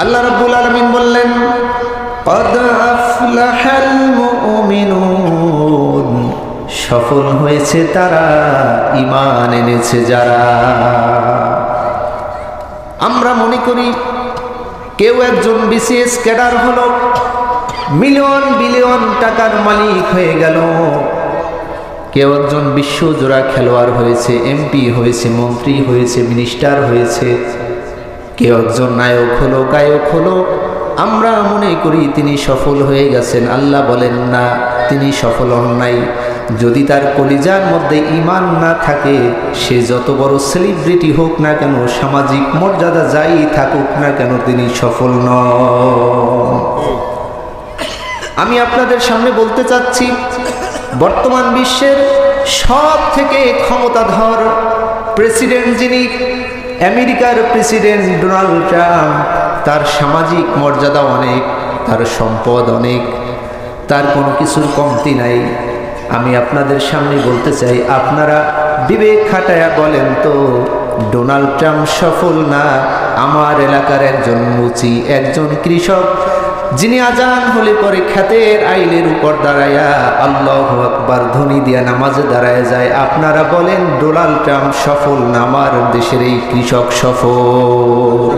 আল্লাহ রাব্বুল আলামিন বললেন, قد أفلح المؤمنون, সফল হয়েছে তারা, ঈমান এনেছে যারা। আমরা মনে করি কেউ একজন বিসিএস ক্যাডার হলো, মিলিয়ন বিলিয়ন টাকার মালিক হয়ে গেল, কেউ একজন বিশ্বজোড়া খেলোয়াড় হয়েছে, এমপি হয়েছে, মন্ত্রী হয়েছে, মিনিস্টার হয়েছে, কেউ একজন নায়ক হলো, গায়ক হলো, আমরা মনে করি তিনি সফল হয়ে গেছেন। আল্লাহ বলেন না, তিনি সফল হন নাই। যদি তার কলিজার মধ্যে ঈমান না থাকে, সে যত বড় সেলিব্রিটি হোক না কেন, সামাজিক মর্যাদা যাই থাকুক না কেন, তিনি সফল নন। আমি আপনাদের সামনে বলতে চাচ্ছি, বর্তমান বিশ্বের সব থেকে ক্ষমতাধর প্রেসিডেন্ট যিনি, আমেরিকার প্রেসিডেন্ট ডোনাল্ড ট্রাম্প, তার সামাজিক মর্যাদা অনেক, তার সম্পদ অনেক, তার কোনো কিছুর কমতি নাই। আমি আপনাদের সামনে বলতে চাই, আপনারা বিবেক খাটায়া বলেন তো, ডোনাল্ড ট্রাম্প সফল না আমার এলাকার একজন মুচি, একজন কৃষক, যিনি আজান হলে পরে ক্ষেতের আইলের উপর দাঁড়ায়া আল্লাহু আকবার ধ্বনি দিয়া নামাজে দাঁড়ায় যায়, আপনারা বলেন ডোনাল্ড ট্রাম্প সফল না আমার দেশের এই কৃষক সফল?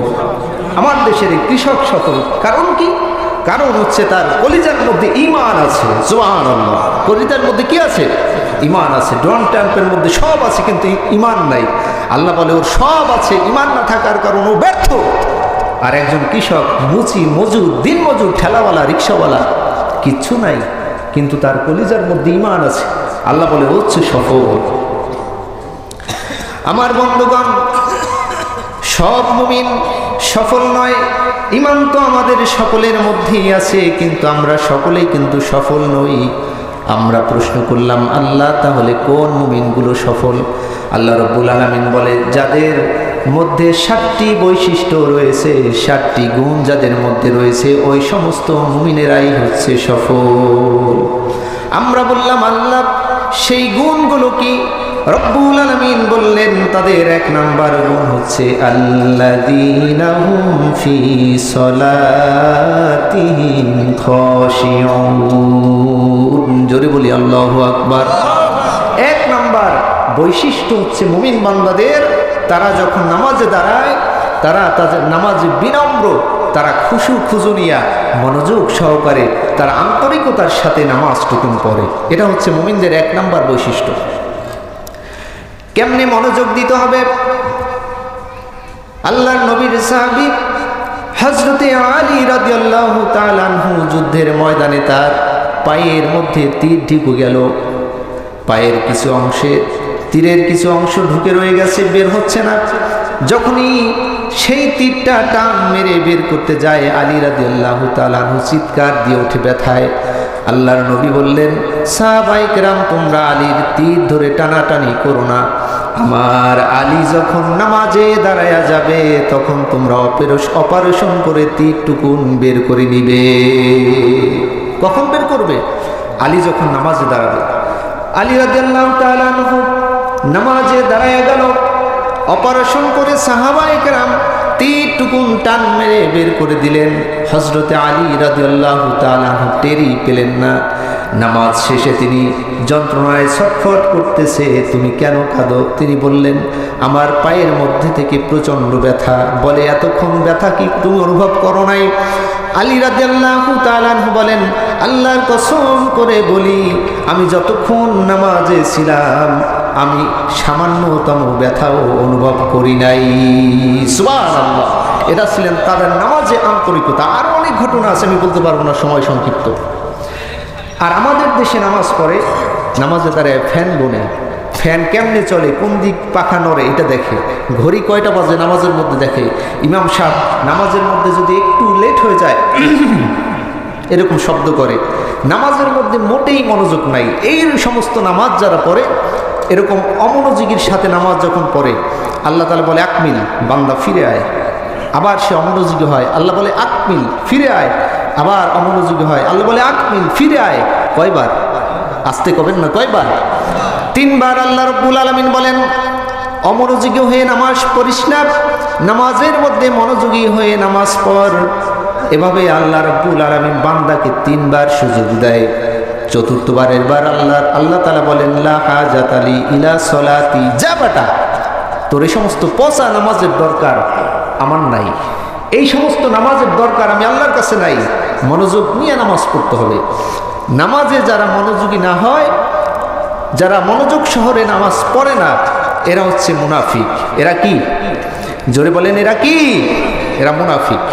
আমার দেশের এই কৃষক সফল। কারণ কি? কারণ হচ্ছে তার কলিজার মধ্যে ঈমান আছে। সুবহানাল্লাহ। কলিজার মধ্যে কি আছে? ঈমান আছে। ডোনাল্ড ট্রাম্পের মধ্যে সব আছে কিন্তু ঈমান নাই। আল্লাহ বলে ওর সব আছে, ঈমান না থাকার কারণ ও ব্যর্থ। আর একজন কৃষক, মুচি, মজুর, দিন মজুর, ঠেলাওয়ালা, রিক্সাওয়ালা, কিচ্ছু নাই, কিন্তু তার কলিজার মধ্যে ঈমান আছে। আল্লাহ বলে ও হচ্ছে সফল। আমার বন্ধুগণ, সব মুমিন সফল নয়। ঈমান তো আমাদের সকলের মধ্যেই আছে, কিন্তু আমরা সকলেই কিন্তু সফল নই। আমরা প্রশ্ন করলাম, আল্লাহ তাহলে কোন মুমিনগুলো সফল? আল্লাহ রাব্বুল আলামিন বলে, যাদের মধ্যে 7টি বৈশিষ্ট্য রয়েছে, 7টি গুণ যাদের মধ্যে রয়েছে, ওই সমস্ত মুমিনেরাই হচ্ছে সফল। আমরা বললাম, আল্লাহ সেই গুণগুলো কি? রব্বুল আলামিন বললেন, তাদের 1 নাম্বার গুণ হচ্ছে আল্লাযীনা হুম ফি সলাতিহিম খাশিউন। জোরে বলি আল্লাহু আকবার। 1 নাম্বার বৈশিষ্ট্য হচ্ছে মুমিন বান্দাদের, তারা যখন নামাজে দাঁড়ায়, তারা তাদের নামাজে বিনম্র, তারা খুশু খুজুনিয়া মনোযোগ সহকারে, তারা আন্তরিকতার সাথে নামাজটুকু পড়ে। এটা হচ্ছে মুমিনদের 1 নাম্বার বৈশিষ্ট্য। কেমনে মনোযোগ দিতে হবে? আল্লাহর নবীর সাহাবী হযরতে আলী রাদিয়াল্লাহু তাআলা আনহু যুদ্ধের ময়দানে তার পায়ের মধ্যে তীর ঢুকে গেল। পায়ের কিছু অংশে তীরের কিছু অংশ ঢুকে রয়ে গেছে, বের হচ্ছে না। যখনই সেই তীরটা টান মেরে বের করতে যায়, আলী রাদিয়াল্লাহু তাআলা আনহু চিৎকার দিয়ে ওঠে ব্যথায়। আল্লাহর নবী বললেন, সাহাবায়ে কেরাম, তোমরা আলীর তীর ধরে টানাটানি করো না। আমার আলী যখন নামাজে দাঁড়ায়া যাবে, তখন তোমরা অপারেশন করে তীরটুকুন বের করে নিবে। কখন বের করবে? আলী যখন নামাজে দাঁড়াবে। আলী রাদিয়াল্লাহু তাআলা আনহু নামাজে দাঁড়ায়া গেল, অপারেশন করে সাহাবায়ে কেরাম তীরটুকুন টান মেরে বের করে দিলেন। হযরতে আলী রাদিয়াল্লাহু তাআলা আনহু টেরই পেলেন না। নামাজ শেষে তিনি যন্ত্রণায় ছটফট করতেছে। তুমি কেন কাঁদো? তিনি বললেন, আমার পায়ের মধ্যে থেকে প্রচণ্ড ব্যথা। বলে, এতক্ষণ ব্যথা কি তুমি অনুভব করো নাই? আলী রাদিয়াল্লাহু তাআলা আনহু বলেন, আল্লাহর কসম করে বলি, আমি যতক্ষণ নামাজে ছিলাম, আমি সামান্যতম ব্যথাও অনুভব করি নাই। সুবহানাল্লাহ। এটা ছিলেন তাদের নামাজে আন্তরিকতা। আর অনেক ঘটনা আছে, আমি বলতে পারবো না, সময় সংক্ষিপ্ত। আর আমাদের দেশে নামাজ পড়ে, নামাজে দাঁড়ায় ফ্যান গোনে, ফ্যান কেমনে চলে, কোন দিক পাখা নড়ে এটা দেখে, ঘড়ি কয়টা বাজে নামাজের মধ্যে দেখে। ইমাম সাহেব নামাজের মধ্যে যদি একটু লেট হয়ে যায়, এরকম শব্দ করে। নামাজের মধ্যে মোটেই মনোযোগ নাই। এই সমস্ত নামাজ যারা পড়ে, এরকম অমনোযোগীর সাথে নামাজ যখন পড়ে, আল্লাহ তাআলা বলে, আকমিল, বান্দা ফিরে আয়। আবার সে অমনোযোগী হয়, আল্লাহ বলে, আকমিল, ফিরে আয়। আবার অমনোযোগী হয়, আল্লাহ বলে, আকমিল, ফিরে আয়। কয়বার? আসতে কবেন না, কয়বার? 3 বার। আল্লাহ রাব্বুল আলামিন বলেন, অমনোযোগী হয়ে নামাজ পড়িস না, নামাজের মধ্যে মনোযোগী হয়ে নামাজ পড়। এভাবে আল্লাহ রাব্বুল আলামিন বান্দাকে 3 বার সুযোগ দেয়। চতুর্থবারের বার আল্লাহ তাআলা বলেন, লা হাজাতা লি ইলা সলাতি, যা বেটা, তোর এই সমস্ত পচা নামাজের দরকার আমার নাই, এই সমস্ত নামাজের দরকার আমি আল্লাহর কাছে নাই। মনোযোগ নিয়ে নামাজ পড়তে হবে। নামাজে যারা মনোযোগী না হয়, যারা মনোযোগ শহরে নামাজ পড়ে না, এরা হচ্ছে মুনাফিক। এরা কি? জোরে বলেন, এরা কি? এরা মুনাফিক।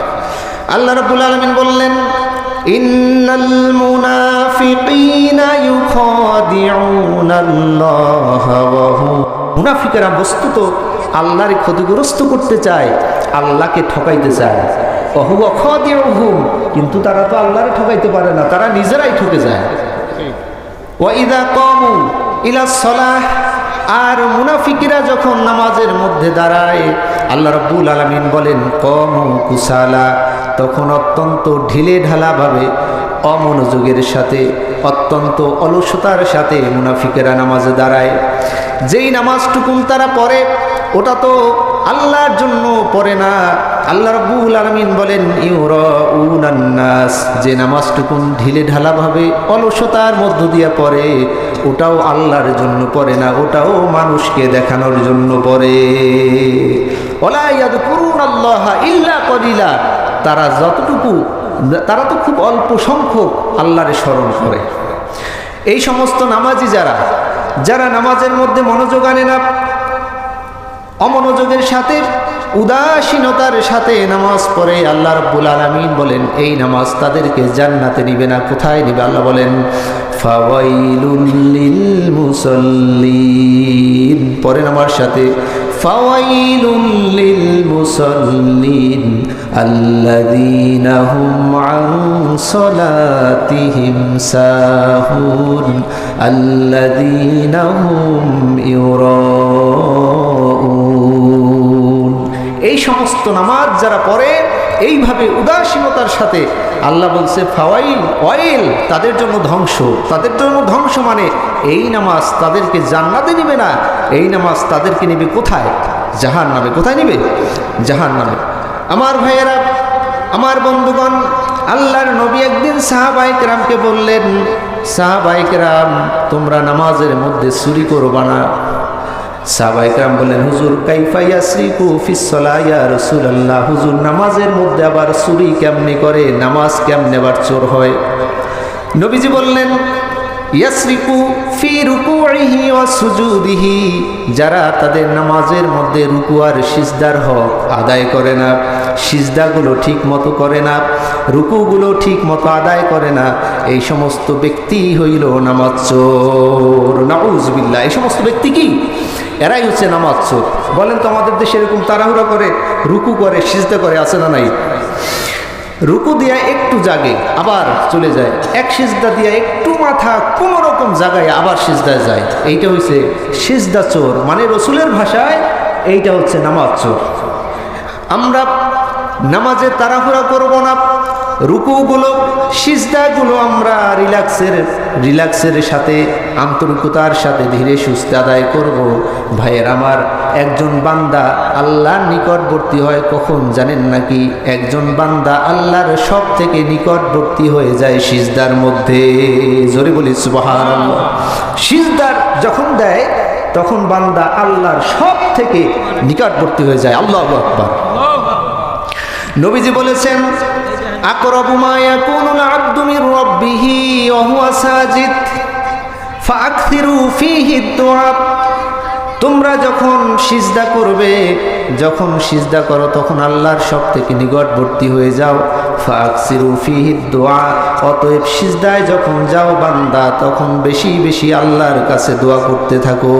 আল্লাহ রাব্বুল আলামিন বললেন, ইন্নাল মুনাফিকিনা ইউখাদিউনাল্লাহা ওয়া হুম, মুনাফিকেরা বস্তুত আল্লাহর ক্ষতিগ্রস্ত করতে চায়, আল্লাহকে ঠকাইতে চায়। ওয়া হুয়া খাদিউহুম, কিন্তু তারা তো আল্লাহরে ঠকাইতে পারে না, তারা নিজেরাই ঠকে যায়। ওয়া ইযা কামু ইলাস সালাহ, আর মুনাফিকরা যখন নামাজের মধ্যে দাঁড়ায়, আল্লাহ রাব্বুল আলামিন বলেন, কামু কুসালা, তখন অত্যন্ত ঢিলে ঢালাভাবে, অমনোযোগের সাথে, অত্যন্ত অলসতার সাথে মুনাফিকেরা নামাজে দাঁড়ায়। যেই নামাজটুকুন তারা পড়ে ওটা তো আল্লাহর জন্য পড়ে না। আল্লাহ রাব্বুল আলামিন বলেন, ইউরাউনান নাস, যে নামাজটুকুন ঢিলে ঢালাভাবে অলসতার মধ্য দিয়ে পড়ে ওটাও আল্লাহর জন্য পড়ে না, ওটাও মানুষকে দেখানোর জন্য পড়ে। ওয়ালা ইয়াযকুরুনাল্লাহা ইল্লা কলিলা, তারা যতটুকু, তারা তো খুব অল্প সংখ্যক আল্লাহরে স্মরণ করে। এই সমস্ত নামাজি যারা নামাজের মধ্যে মনোযোগ আনে না, অমনোযোগের সাথে, উদাসীনতার সাথে নামাজ পড়ে, আল্লাহ রাব্বুল আলামিন বলেন এই নামাজ তাদেরকে জান্নাতে নিবে না। কোথায় নিবে? আল্লাহ বলেন, ফাওয়াইলুল লিল মুসাল্লিন, পড়েন আমার সাথে, ফাওয়াইলুল লিল মুসাল্লিন আল্লাযীনা হুম আন সালাতিহিম সাহুন আল্লাযীনা হুম ইউরাউন। এই সমস্ত নামাজ যারা পড়ে এইভাবে উদাসীনতার সাথে, আল্লাহ বলছে ফাওয়াইল, ওয়াইল, তাদের জন্য ধ্বংস। তাদের জন্য ধ্বংস মানে এই নামাজ তাদেরকে জান্নাতে নিবে না, এই নামাজ তাদেরকে নিবে কোথায়? জাহান্নামে। কোথায় নিবে? জাহান্নামে। আমার ভাইয়েরা, আমার বন্ধুগণ, আল্লাহর নবী একদিন সাহাবায়ে কেরামকে বললেন, সাহাবায়ে কেরাম, তোমরা নামাজের মধ্যে চুরি করবা না। সাহাবায়ে কেরাম বললেন, হুজুর কাইফা ইয়াসরিকু ফিস সালাহ ইয়া রাসূলুল্লাহ, হুজুর নামাজের মধ্যে আবার চুরি কেমনে করে? নামাজ কেমনে আবার চোর হয়? নবীজি বললেন, ইয়াসরিকু ফি রুকুইহি ওয়া সুজুদিহি, যারা তাদের নামাজের মধ্যে রুকু আর সিজদার হক আদায় করে না, সিজদাগুলো ঠিক মতো করে না, রুকুগুলো ঠিক মতো আদায় করে না, এই সমস্ত ব্যক্তি হইল নামাজ চোর। নাউযুবিল্লাহ। এই সমস্ত ব্যক্তি কি? এরাই হচ্ছে নামাজ চোর। বলেন তো, আমাদের দেশে এরকম তাড়াহুড়া করে রুকু করে সিজদা করে আছে না নাই? রুকু দিয়া একটু জাগে আবার চলে যায়, এক সিজদা দিয়া একটু মাথা কোনো রকম জায়গায় আবার সিজদায় যায়। এইটা হচ্ছে সিজদা চোর, মানে রসুলের ভাষায় এইটা হচ্ছে নামাজ চোর। আমরা নামাজে তাড়াহুড়া করব না, রুকুগুলো সিজদাগুলো আমরা রিল্যাক্সের সাথে, আন্তরিকতার সাথে ধীরে সুস্থে আদায় করব। ভাইয়ের আমার, একজন বান্দা আল্লাহর নিকটবর্তী হয় কখন জানেন নাকি? একজন বান্দা আল্লাহর সব থেকে নিকটবর্তী হয়ে যায় সিজদার মধ্যে। জোরে বলি সুবহানাল্লাহ। সিজদার যখন দেয় তখন বান্দা আল্লাহর সব থেকে নিকটবর্তী হয়ে যায়। আল্লাহু আকবার। নবীজি বলেছেন, আকরাবু মা ইয়াকুনুল আবদু মির রাব্বিহি ওয়া হুয়া সাজিদ ফাআকথিরু ফীহি দুআ। তোমরা যখন সিজদা করবে, যখন সিজদা করো তখন আল্লাহর সব থেকে নিকটবর্তী হয়ে যাও। ফাআকসিরু ফীহি দুআ, অতএব সিজদায় যখন যাও বান্দা, তখন বেশি বেশি আল্লাহর কাছে দোয়া করতে থাকো।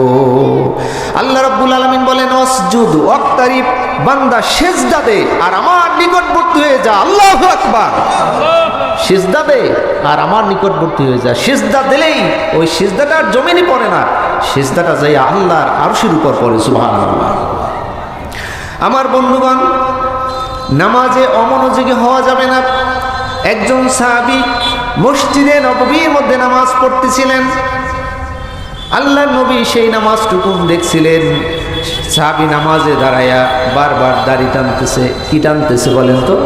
আল্লাহ রাব্বুল আলামিন বলেন, ওয়াসজুদ ওয়াক্তারিব, বান্দা সিজদা দে আর আমার নিকটবর্তী হয়ে যা। আল্লাহু আকবার। সিজদা দে আর আমার নিকটবর্তী হয়ে যা। সিজদা দিলেই ওই সিজদাটার জমিনে পড়ে না, সিজদাটা যাই আল্লাহর আরশের উপর পড়ে। সুবহানাল্লাহ। আমার বন্ধুগণ, নামাজে অমনোযোগী হওয়া যাবে না। একজন সাহাবী মসজিদে নববীর মধ্যে নামাজ পড়তেছিলেন। আল্লাহর নবী সেই নামাজটুকু দেখছিলেন। সাহাবী নামাজে দাঁড়ায়া বারবার দাড়ি টানতেছে। কি টানতেছে বলেন তো?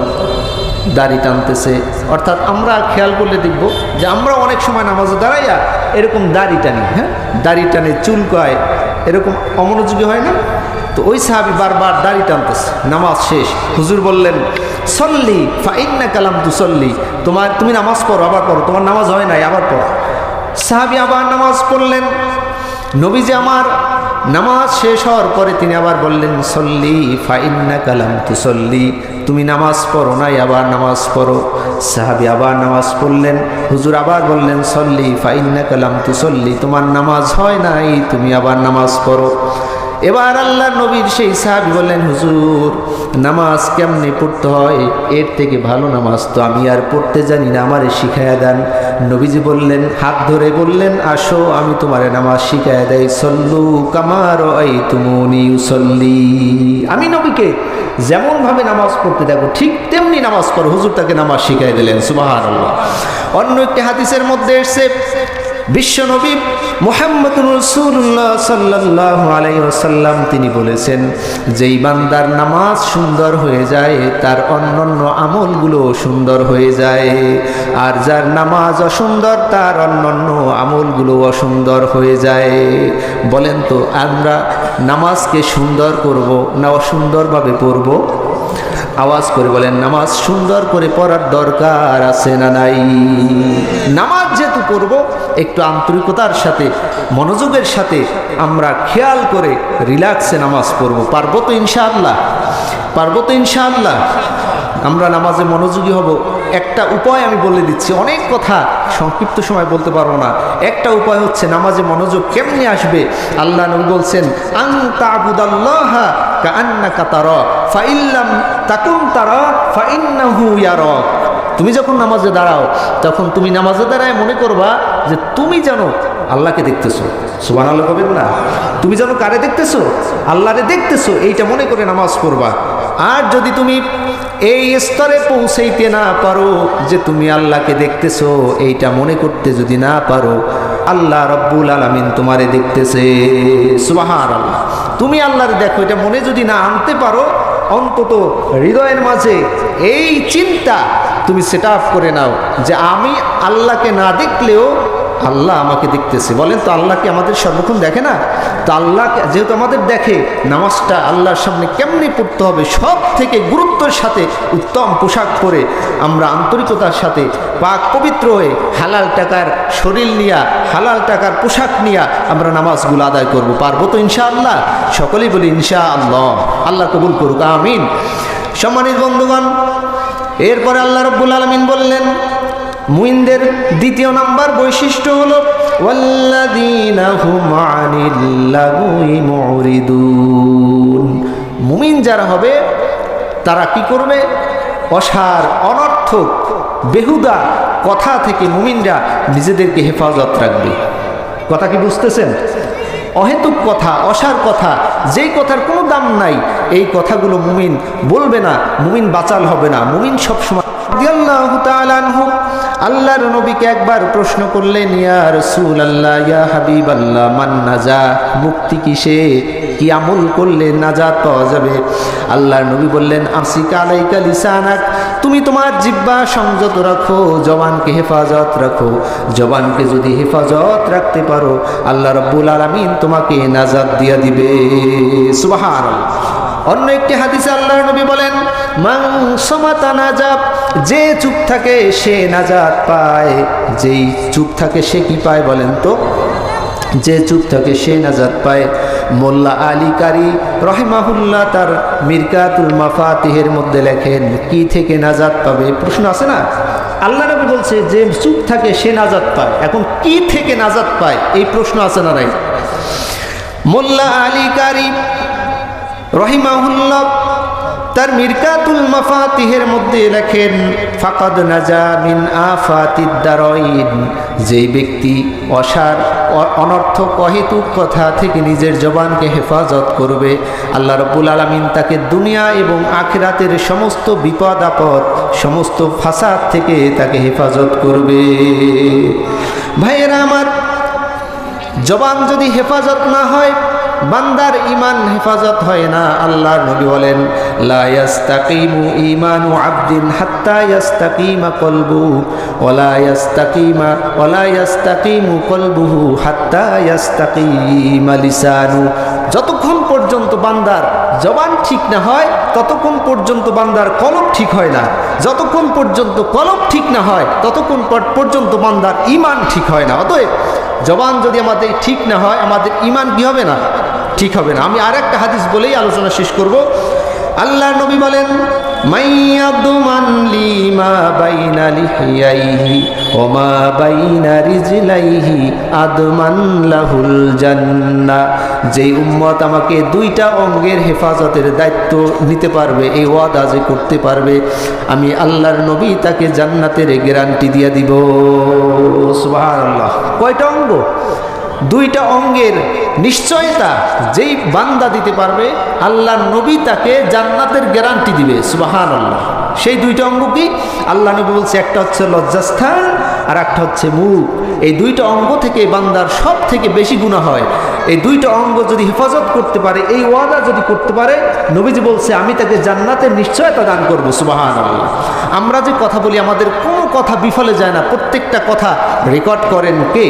দাড়ি টানতেছে। অর্থাৎ আমরা খেয়াল করলে দেখব যে আমরা অনেক সময় নামাজে দাঁড়াইয়া এরকম দাড়ি টানি, হ্যাঁ, দাড়ি টানে চুলকায়, এরকম অমনোযোগী হয় না? তো ওই সাহাবী বারবার দাড়ি টানতেছে। নামাজ শেষ, হুজুর বললেন সল্লি ফাইন্নাকা লাম তুসল্লি, তুমি নামাজ পড়ো, আবার পড়ো, তোমার নামাজ হয় নাই, আবার পড়ো। সাহাবী আবার নামাজ পড়লেন। নবীজি আমার নামাজ শেষ হওয়ার পরে তিনি আবার বললেন সল্লি ফাইন্নাকা লাম তুসল্লি, তুমি নামাজ পড়ো নাই, আবার নামাজ পড়ো। সাহাবী আবার নামাজ পড়লেন। হুজুর আবার বললেন সল্লি ফাইন্নাকা লাম তুসল্লি, তোমার নামাজ হয় নাই, তুমি আবার নামাজ পড়ো। এবার আল্লাহ নবীর সেই সাহাবী বললেন হুজুর নামাজ কেমনে পড়তে হয়, এর থেকে ভালো নামাজ তো আমি আর পড়তে জানি না, আমারে শিখায়া দেন। নবীজি বললেন, হাত ধরে বললেন আসো আমি তোমারে নামাজ শিখায়া দেই। সল্লু কামা রাআইতুমুনি উসল্লি, আমি নবীকে যেমনভাবে নামাজ পড়তে দেখো ঠিক তেমনি নামাজ পড়ো। হুজুর তাকে নামাজ শিখাই দিলেন। সুবহানাল্লাহ। অন্য একটি হাদিসের মধ্যে এসেছে বিশ্বনবী মুহাম্মদুর রাসূলুল্লাহ সাল্লাল্লাহু আলাইহি ওয়াসাল্লাম তিনি বলেছেন, যেই বান্দার নামাজ সুন্দর হয়ে যায় তার অন্যান্য আমলগুলো সুন্দর হয়ে যায়, আর যার নামাজ অসুন্দর তার অন্যান্য আমলগুলো অসুন্দর হয়ে যায়। বলেন তো আমরা নামাজকে সুন্দর করব না অসুন্দরভাবে পড়ব? আওয়াজ করে বলেন নামাজ সুন্দর করে পড়ার দরকার আছে না নাই? নামাজ যেহেতু পড়ব একটু আন্তরিকতার সাথে মনোযোগের সাথে আমরা খেয়াল করে রিল্যাক্সে নামাজ পড়ব। পারবো তো ইনশাআল্লাহ? পারবো তো ইনশাআল্লাহ? আমরা নামাজে মনোযোগী হব। একটা উপায় আমি বলে দিচ্ছি, অনেক কথা সংক্ষিপ্ত সময় বলতে পারবো না। একটা উপায় হচ্ছে নামাজে মনোযোগ কেমনে আসবে। আল্লাহ নবী বলছেন আন তা'বুদাল্লাহা কাআন্নাকা তারা ফাইল্লাম তাকুন তারা ফাইন্নাহু ইয়ারাক। তুমি যখন নামাজে দাঁড়াও তখন তুমি নামাজে দাঁড়ায় মনে করবা যে তুমি জানো আল্লাহকে দেখতেছো। সুবহানাল্লাহ বলবেন না? তুমি যেন কারে দেখতেছো? আল্লাহরে দেখতেছো, এইটা মনে করে নামাজ পড়বা। আর যদি তুমি এই স্তরে পৌঁছাইতে না পারো যে তুমি আল্লাহকে দেখতেছো, এইটা মনে করতে যদি না পারো, আল্লাহ রব্বুল আলামিন তোমারে দেখতেছে। সুবহানাল্লাহ। তুমি আল্লাহরে দেখো, এটা মনে যদি না আনতে পারো, অন্তত হৃদয়ের মাঝে এই চিন্তা তুমি সেট আপ করে নাও যে আমি আল্লাহকে না দেখলেও আল্লাহ আমাকে দেখতেছে। বলেন তো আল্লাহ কি আমাদের সর্বক্ষণ দেখে না? তো আল্লাহ যেহেতু আমাদের দেখে, নামাজটা আল্লাহর সামনে কেমনি পড়তে হবে সব থেকে গুরুত্বের সাথে উত্তম পোশাক পরে আমরা আন্তরিকতার সাথে পাক পবিত্র হয়ে হালাল টাকার শরীর নিয়া হালাল টাকার পোশাক নিয়া আমরা নামাজগুলো আদায় করব। পারবো তো ইনশাআল্লাহ? সকলেই বলি ইনশাআল্লাহ। আল্লাহ কবুল করুক, আমিন। সম্মানিত বন্ধুগণ, এরপরে আল্লাহ রাব্বুল আলামিন বললেন মুমিনদের দ্বিতীয় নাম্বার বৈশিষ্ট্য হলো ওয়াল্লাযীনা হুম আনিল লাগwi মুরিদুন। মুমিন যারা হবে তারা কি করবে? অসার অনর্থক বেহুদা কথা থেকে মুমিনরা নিজেদেরকে হেফাজত রাখবে। কথা কি বুঝতেছেন? অহেতুক কথা, অসার কথা, যেই কথার কোনো দাম নাই, এই কথাগুলো মুমিন বলবে না, মুমিন বাচাল হবে না। মুমিন সবসময় রাদিয়াল্লাহু তাআলা আনহু আল্লাহর নবীকে একবার প্রশ্ন করলেন, ইয়া রাসূলুল্লাহ, ইয়া হাবিবাল্লাহ, মান নাজাত, মুক্তি কিসে, কি আমল করলে নাজাত পাওয়া যাবে? আল্লাহর নবী বললেন আমসিক আলাইকা লিসানাক, তুমি তোমার জিহ্বা সংযত রাখো, জবানকে হেফাজত রাখো। জবানকে যদি হেফাজত রাখতে পারো আল্লাহ রাব্বুল আলামিন তোমাকে নাজাত দিয়া দিবে। সুবহানাল্লাহ। অন্য একটি হাদিসে আল্লাহর নবী বলেন মান সামাতা নাজাত, যে চুপ থাকে সে নাজাত পায়। যেই চুপ থাকে সে কি পায় বলেন তো? যে চুপ থাকে সে নাজাত পায়। মোল্লা আলী কারি রহিমাহুল্লাহ তার মিরকাতুল মাফাতিহের মধ্যে লেখেন কি থেকে নাজাত পাবে? প্রশ্ন আছে না? আল্লাহ নবী বলছে যে চুপ থাকে সে নাজাত পায়। এখন কি থেকে নাজাত পায় এই প্রশ্ন আছে না নাই? মোল্লা আলী কারি রহিমাহুল্লাহ তার মিরকাতুল মাফাতিহের মধ্যে লেখেন ফাকাদ নাজা মিন আফাতিদ দারাইন, যেই ব্যক্তি অসার অনর্থক অহেতুক কথা থেকে নিজের জবানকে হেফাজত করবে আল্লাহ রাব্বুল আলামিন তাকে দুনিয়া এবং আখিরাতের সমস্ত বিপদ আপদ সমস্ত ফাসাদ থেকে তাকে হেফাজত করবে। ভাইয়েরা আমার, জবান যদি হেফাজত না হয় বান্দার ঈমান হেফাজত হয় না। আল্লাহর নবী বলেন, লা ইয়াস্তাকিমু ঈমানু আবদিন হাত্তা ইয়াস্তাকিমা কলবুহু ওয়া লা ইয়াস্তাকিমু কলবুহু হাত্তা ইয়াস্তাকিমা লিসানু। যতক্ষণ পর্যন্ত বান্দার জবান ঠিক না হয় ততক্ষণ পর্যন্ত বান্দার কলব ঠিক হয় না। যতক্ষণ পর্যন্ত কলব ঠিক না হয় ততক্ষণ পর্যন্ত বান্দার ঈমান ঠিক হয় না। অতএব জবান যদি আমাদের ঠিক না হয় আমাদের ঈমান কি হবে না? ঠিক হবে না। আমি আর একটা হাদিস বলেই আলোচনা শেষ করব। আল্লাহর নবী বলেন, মাইয়াদমান লিমা বাইনা লিহিয়াইহি ওয়া মা বাইনা রিজলাইহি আদমান লাহুল জান্নাহ। যেই উম্মত আমাকে দুইটা অঙ্গের হেফাজতের দায়িত্ব নিতে পারবে, এই ওয়াদা যে করতে পারবে, আমি আল্লাহর নবী তাকে জান্নাতের গ্যারান্টি দিয়ে দিব। সুবহানাল্লাহ। কয়টা অঙ্গ? দুইটা অঙ্গের নিশ্চয়তা যেই বান্দা দিতে পারবে আল্লাহর নবী তাকে জান্নাতের গ্যারান্টি দিবে। সুবহানাল্লাহ। সেই দুইটা অঙ্গ কি? আল্লাহ নবী বলছে, একটা হচ্ছে লজ্জাস্থান আর একটা হচ্ছে মুখ। এই দুইটা অঙ্গ থেকে বান্দার সব থেকে বেশি গুনাহ হয়। এই দুইটা অঙ্গ যদি হেফাজত করতে পারে, এই ওয়াদা যদি করতে পারে, নবীজি বলছে আমি তাকে জান্নাতের নিশ্চয়তা দান করব। সুবহানাল্লাহ। আমরা যে কথা বলি আমাদের কোনো কথা বিফলে যায় না, প্রত্যেকটা কথা রেকর্ড করেন কে?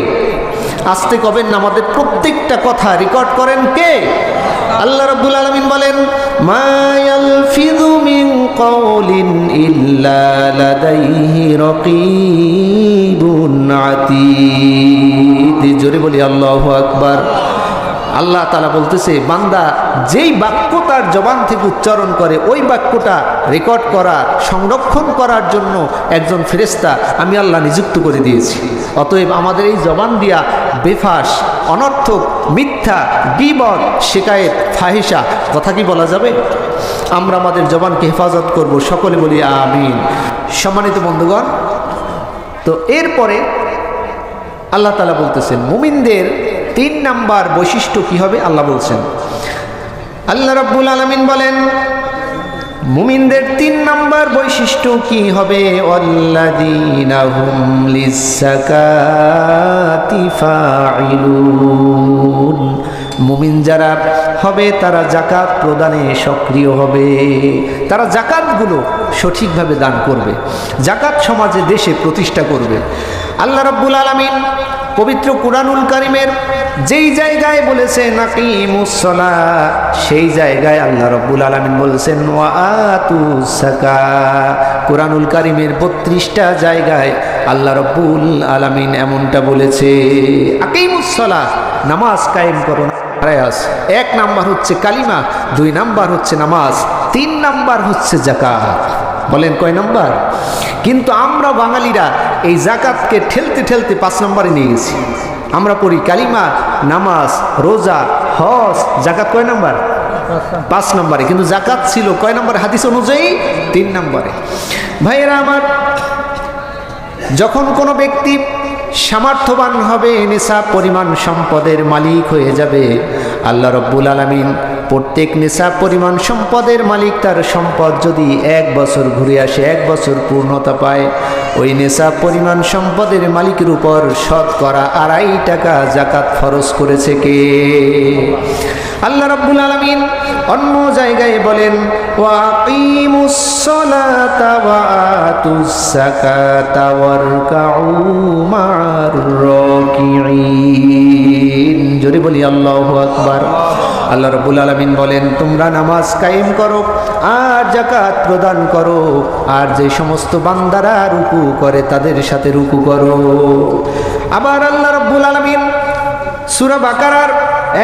আসতে কবেন না, আমাদের প্রত্যেকটা কথা রেকর্ড করেন কে? আল্লাহ রাব্বুল আলামিন বলেন, মা ইয়ালফিযু মিন কাওলিন ইল্লা লাদাইহি রাকীবুন আতীদ। জোরে বলি আল্লাহু আকবার। আল্লাহ তাআলা বলতেছে, বান্দা যেই বাক্য তার জবান থেকে উচ্চারণ করে ওই বাক্যটা রেকর্ড করা, সংরক্ষণ করার জন্য একজন ফেরেশতা আমি আল্লাহ নিযুক্ত করে দিয়েছি। অতএব আমাদের এই জবান দিয়া বেফাস, অনর্থক, মিথ্যা, গীবত, শিকায়েত, ফাহিশা কথা কি বলা যাবে? আমরা আমাদের জবানকে হেফাজত করব। সকলে বলি আমিন। সম্মানিত বন্ধুগণ, তো এরপরে আল্লাহ তাআলা বলতেছেন মুমিনদের 3 নাম্বার বৈশিষ্ট্য কি হবে আল্লাহ বলছেন। আল্লাহ রাব্বুল আলামিন বলেন, মুমিনদের 3 নাম্বার বৈশিষ্ট্য কি হবে? ওয়াল্লাযীনা হুম লিস-সাকাতি ফাঈলুন। মুমিন যারা হবে তারা যাকাত প্রদানে সক্রিয় হবে। তারা যাকাতগুলো সঠিকভাবে দান করবে, যাকাত সমাজে দেশে প্রতিষ্ঠা করবে। আল্লাহ রাব্বুল আলামিন পবিত্র কুরআনুল কারীমের যেই জায়গায় বলেছেন আকিমুস সালাহ, সেই জায়গায় আল্লাহ রাব্বুল আলামিন বলেছেন ওয়া আতুস যাকাত। কুরআনুল কারীমের 32টা জায়গায় আল্লাহ রাব্বুল আলামিন এমনটা বলেছে। আকিমুস সালাহ, নামাজ কায়েম করো। 1 নাম্বার হচ্ছে কালিমা, 2 নাম্বার হচ্ছে নামাজ, 3 নাম্বার হচ্ছে যাকাত। বলেন কয় নাম্বার? কিন্তু আমরা বাঙালিরা এই যাকাতকে ঠেলতে ঠেলতে 5 নম্বরে নিয়ে গেছি। আমরা পড়ি কালিমা, নামাজ, রোজা, হজ, যাকাত কয় নাম্বার? 5 নম্বরে। কিন্তু যাকাত ছিল কয় নম্বরে হাদিস অনুযায়ী? 3 নম্বরে। ভাইয়েরা আমার, যখন কোনো ব্যক্তি সামর্থ্যবান হবে, নিসাব পরিমাণ সম্পদের মালিক হয়ে যাবে, আল্লাহ রাব্বুল আলামিন প্রত্যেক নিসাব পরিমাণ সম্পদের মালিক তার সম্পদ যদি 1 বছর ঘুরে আসে, 1 বছর পূর্ণতা পায়, ওই নিসাব পরিমাণ সম্পদের মালিকের উপর শতকরা 2.5 টাকা যাকাত ফরজ করেছে কে? আল্লাহ রাব্বুল আলামিন অন্য জায়গায় বলেন ওয়া আকিমুস সালাতা ওয়া আতুস যাকাতা ওয়ারকাউ মা'আর রাকিঈন। জোরে বলি আল্লাহু আকবার। আল্লাহ রাব্বুল আলামিন বলেন তোমরা নামাজ কায়েম করো আর যাকাত প্রদান করো, আর যে সমস্ত বান্দারা রুকু করে তাদের সাথে রুকু করো। আবার আল্লাহ রাব্বুল আলামিন সূরা বাকারার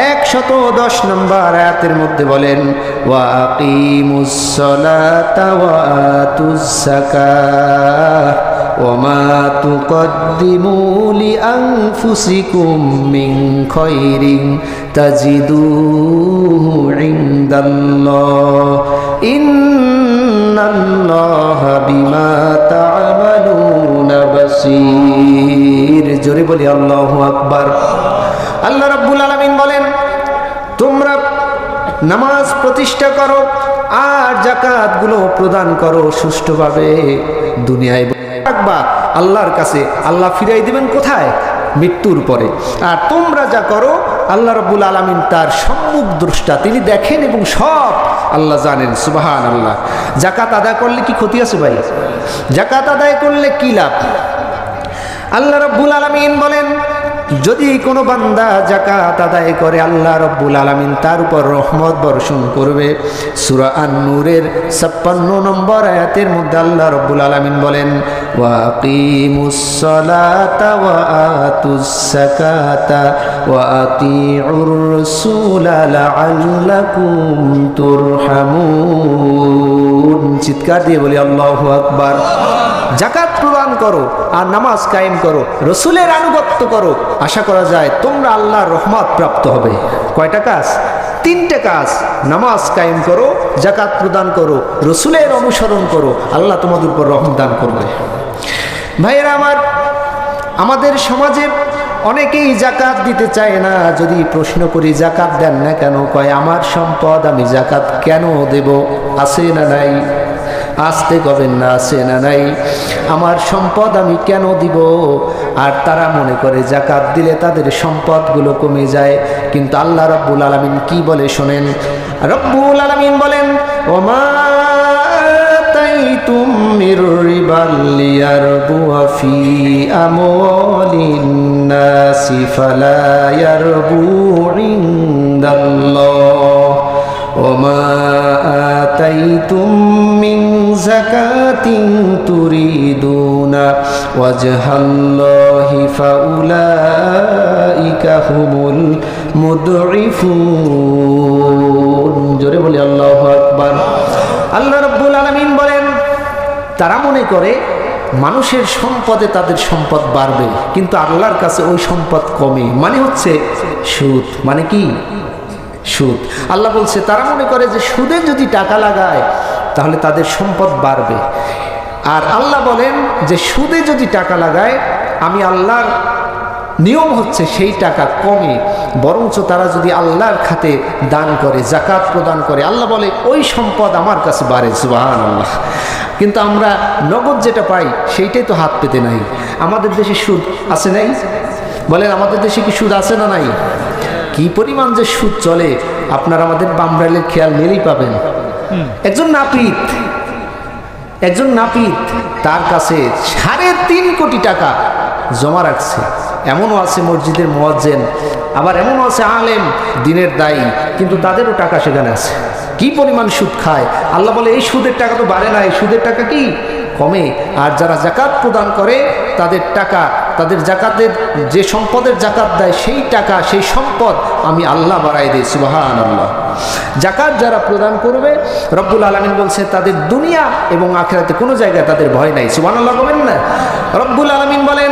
110 নম্বর আয়াতের মধ্যে বলেন ওয়া আকিমুস সালাতা ওয়া আতুস যাকাত ওয়া মা তুকদ্দিমু লিআনফুসিকুম মিন খায়রিন তাজিদুহু ইনদাল্লাহ ইন্নাল্লাহা বিমা তা'মালুনা বাসীর। জোরে বলি আল্লাহু আকবার। আল্লাহ রাব্বুল আলামিন বলেন তোমরা নামাজ প্রতিষ্ঠা করো আর যাকাতগুলো প্রদান করো সুষ্ঠুভাবে। দুনিয়ায় রাখবা আল্লাহর কাছে, আল্লাহ ফিরাই দিবেন কোথায়? মৃত্যুর পরে। আর তোমরা যা করো আল্লাহ রাব্বুল আলামিন তার সম্মুখ দ্রষ্টা, তিনি দেখেন এবং সব আল্লাহ জানেন। সুবহানাল্লাহ। যাকাত আদায় করলে কি ক্ষতি আছে ভাই? যাকাত আদায় করলে কি লাভ? আল্লাহ রাব্বুল আলামিন বলেন, যদি কোনো বান্দা যাকাত আদায় করে আল্লাহ রাব্বুল আলামিন তার উপর রহমত বর্ষণ করবে। সূরা আন-নূরের 56 নম্বর আয়াতের মধ্যে আল্লাহ রাব্বুল আলামিন বলেন, ওয়া আকিমুস সালাতা ওয়া আতুস যাকাতা ওয়া আতিউর রাসূলা লাআল্লাকুম তুরহামুন। চিৎকার দিয়ে বলি আল্লাহু আকবার। যাকাত প্রদান করো আর নামাজ কায়েম করো, রসুলের আনুগত্য করো, আশা করা যায় তোমরা আল্লাহর রহমত প্রাপ্ত হবে। কয়টা কাজ? 3টে কাজ। নামাজ কায়েম করো, যাকাত প্রদান করো, রসুলের অনুসরণ করো, আল্লাহ তোমাদের উপর রহমত দান করবে। ভাইয়েরা আমার, আমাদের সমাজে অনেকেই যাকাত দিতে চায় না। যদি প্রশ্ন করি যাকাত দেন না কেন, কয় আমার সম্পদ, আমি যাকাত কেন দেব? আছে না নাই? আসতে কবেন না, আছে না নাই? আমার সম্পদ আমি কেন দিব? আর তারা মনে করে যাকাত দিলে তাদের সম্পদগুলো কমে যায়। কিন্তু আল্লাহ রাব্বুল আলামিন কি বলে শোনেন। রাব্বুল আলামিন বলেন, ওমা আতাইতুম মির রিবাল লিয়ারবুয়া ফি আমওয়ালিন নাসি ফালা ইয়ারবু ইনদাল্লাহ ওমা আতাইতুম মিন যাকাতিন তুরিদুনা ওয়াজহাল্লাহি ফাউলাইকা হুমুল মুদঈফুন। জোরে বলি আল্লাহু আকবার। আল্লাহ রাব্বুল আলামিন বলেন, তারা মনে করে মানুষের সম্পদে তাদের সম্পদ বাড়বে, কিন্তু আল্লাহর কাছে ওই সম্পদ কমে। মানে হচ্ছে সুদ। মানে কি? সুদ। আল্লাহ বলছে তারা মনে করে যে সুদে যদি টাকা লাগায় তাহলে তাদের সম্পদ বাড়বে। আর আল্লাহ বলেন যে সুদে যদি টাকা লাগায়, আমি আল্লাহর নিয়ম হচ্ছে সেই টাকা কমে, বরঞ্চ তারা যদি আল্লাহর খাতে দান করে, যাকাত প্রদান করে, আল্লাহ বলে ওই সম্পদ আমার কাছে বাড়ে। সুবহানাল্লাহ। কিন্তু আমরা নগদ যেটা পাই সেইটাই তো হাত পেতে নাই। আমাদের দেশে সুদ আছে নাই? বলেন আমাদের দেশে কি সুদ আছে না নাই? কি পরিমাণ যে সুদ চলে আপনারা আমাদের বামরাইলের খেয়াল মেলেই পাবেন। একজন নাপিত তার কাছে 3.5 কোটি টাকা জমা রাখছে। এমনও আছে মসজিদের মুয়াজ্জিন, আবার এমনও আছে আলেম, দিনের দায়ী, কিন্তু তাদেরও টাকা সেখানে আছে। কি পরিমাণ সুদ খায়! আল্লাহ বলে এই সুদের টাকা তো বাড়ে না, এই সুদের টাকা কি কমে। আর যারা যাকাত প্রদান করে তাদের টাকা, তাদের যাকাতের যে সম্পদের যাকাত দেয় সেই টাকা, সেই সম্পদ আমি আল্লাহ বাড়াই দিই। সুবহানাল্লাহ। যাকাত যারা প্রদান করবে, রব্বুল আলামিন বলছে তাদের দুনিয়া এবং আখিরাতে কোনো জায়গায় তাদের ভয় নাই। সুবহানাল্লাহ বলেন না? রব্বুল আলামিন বলেন,